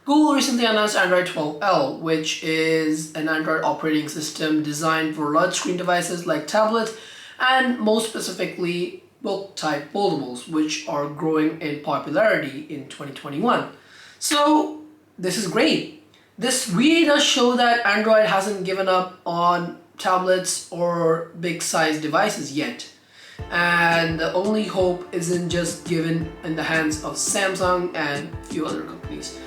Google recently announced Android 12L, which is an Android operating system designed for large screen devices like tablets and most specifically book type foldables, which are growing in popularity in 2021. So this is great. This really does show that Android hasn't given up on tablets or big size devices yet. And the only hope isn't just given in the hands of Samsung and a few other companies.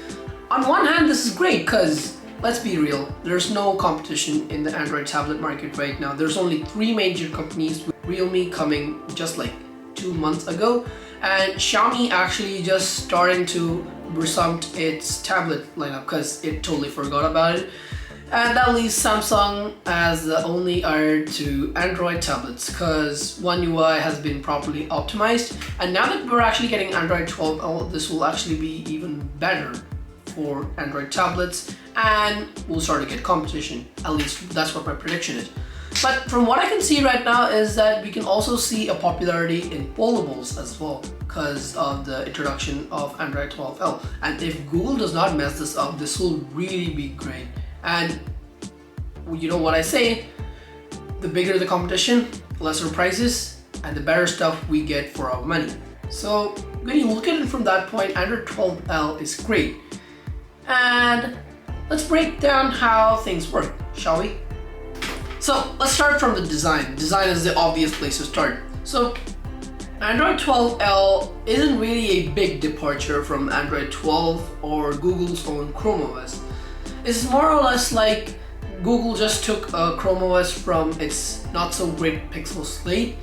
On one hand, this is great because, let's be real, there's no competition in the Android tablet market right now. There's only three major companies, with Realme coming just like 2 months ago, and Xiaomi actually just starting to resumped its tablet lineup because it totally forgot about it. And that leaves Samsung as the only heir to Android tablets because One UI has been properly optimized. And now that we're actually getting Android 12L, this will actually be even better for Android tablets and we'll start to get competition. At least that's what my prediction is. But from what I can see right now is that we can also see a popularity in foldables as well because of the introduction of Android 12L. And if Google does not mess this up, this will really be great. And you know what I say, the bigger the competition, lesser prices, and the better stuff we get for our money. So when you look at it from that point, Android 12L is great. And let's break down how things work, shall we? So let's start from the design. Design is the obvious place to start. So Android 12L isn't really a big departure from Android 12 or Google's own Chrome OS. It's more or less like Google just took Chrome OS from its not so great Pixel slate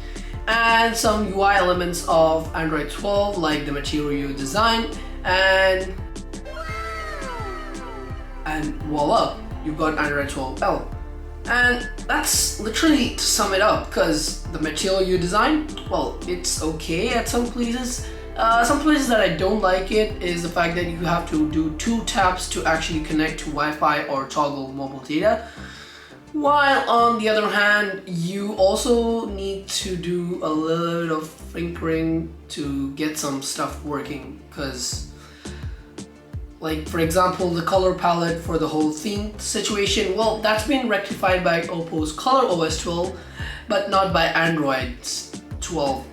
and some UI elements of Android 12 like the Material You design and voila, you've got Android 12L. And that's literally to sum it up because the Material You design, well, it's okay at some places. Some places that I don't like it is the fact that you have to do 2 taps to actually connect to Wi-Fi or toggle mobile data. While on the other hand, you also need to do a little bit of fingering to get some stuff working because like for example, the color palette for the whole theme situation, well, that's been rectified by Oppo's ColorOS 12, but not by Android's 12,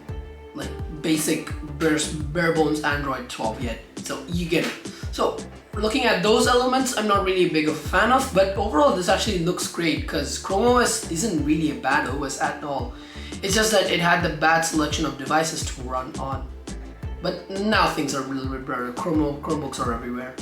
like basic bare bones Android 12 yet. So you get it. So looking at those elements, I'm not really big of a fan of, but overall this actually looks great because Chrome OS isn't really a bad OS at all. It's just that it had the bad selection of devices to run on. But now things are a little bit better. Chromebooks are everywhere.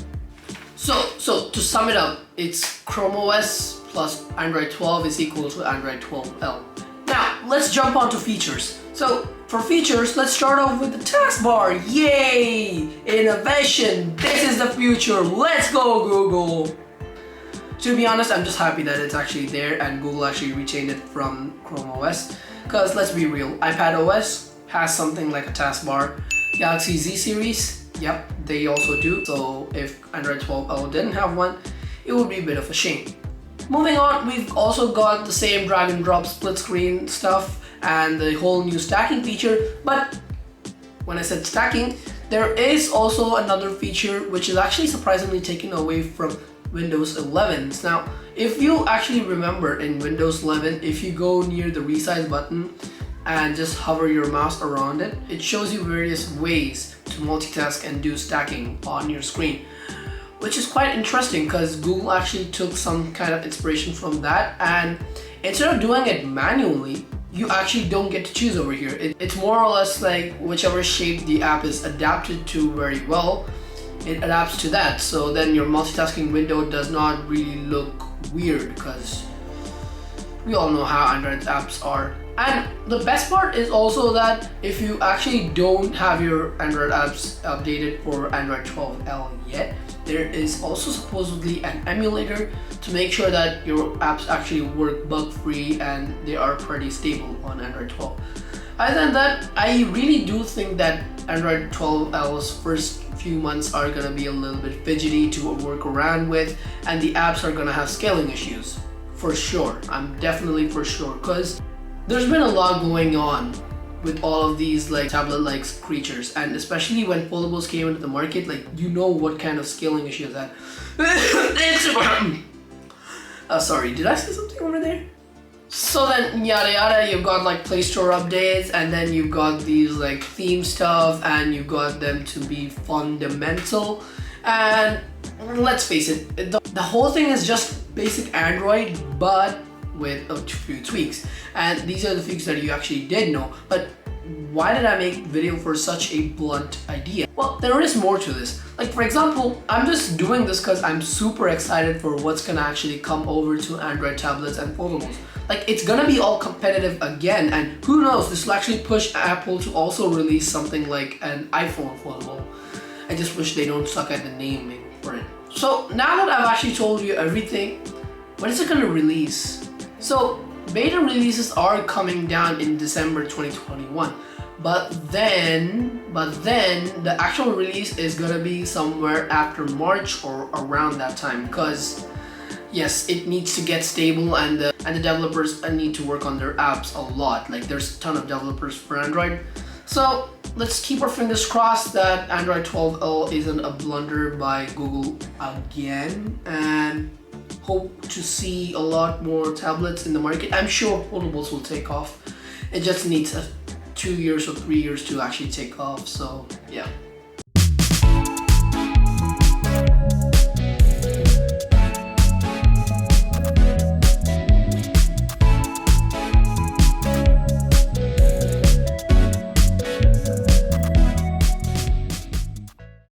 So to sum it up, it's Chrome OS plus Android 12 is equal to Android 12L. Now let's jump onto features. So for features, let's start off with the taskbar. Yay! Innovation! This is the future. Let's go, Google! To be honest, I'm just happy that it's actually there and Google actually retained it from Chrome OS. Because let's be real, iPad OS has something like a taskbar. Galaxy Z series, yep, they also do. So if Android 12L didn't have one, it would be a bit of a shame. Moving on, we've also got the same drag and drop split screen stuff and the whole new stacking feature. But when I said stacking, there is also another feature which is actually surprisingly taken away from Windows 11. Now, if you actually remember in Windows 11, if you go near the resize button and just hover your mouse around it, it shows you various ways to multitask and do stacking on your screen, which is quite interesting because Google actually took some kind of inspiration from that, and instead of doing it manually, you actually don't get to choose over here. It's more or less like whichever shape the app is adapted to very well, it adapts to that. So then your multitasking window does not really look weird because we all know how Android apps are. And the best part is also that if you actually don't have your Android apps updated for Android 12L yet, there is also supposedly an emulator to make sure that your apps actually work bug-free and they are pretty stable on Android 12. Other than that, I really do think that Android 12L's first few months are gonna be a little bit fidgety to work around with, and the apps are gonna have scaling issues. For sure, I'm definitely for sure, because there's been a lot going on with all of these like tablet-like creatures, and especially when foldables came into the market, like you know what kind of scaling issues that. Sorry, did I say something over there? So then yada yada, you've got like Play Store updates, and then you've got these like theme stuff, and you've got them to be fundamental. And let's face it, the whole thing is just basic Android, but with a few tweaks. And these are the tweaks that you actually did know. But why did I make video for such a blunt idea? Well, there is more to this. Like for example, I'm just doing this because I'm super excited for what's gonna actually come over to Android tablets and foldables. Like it's gonna be all competitive again, and who knows, this will actually push Apple to also release something like an iPhone foldable. I just wish they don't suck at the naming for it. So now that I've actually told you everything, when is it gonna release? So beta releases are coming down in December 2021. But then the actual release is gonna be somewhere after March or around that time, because yes, it needs to get stable, and the developers need to work on their apps a lot. Like there's a ton of developers for Android. So let's keep our fingers crossed that Android 12L isn't a blunder by Google again, and hope to see a lot more tablets in the market. I'm sure foldables will take off. It just needs 2 years or 3 years to actually take off. So yeah.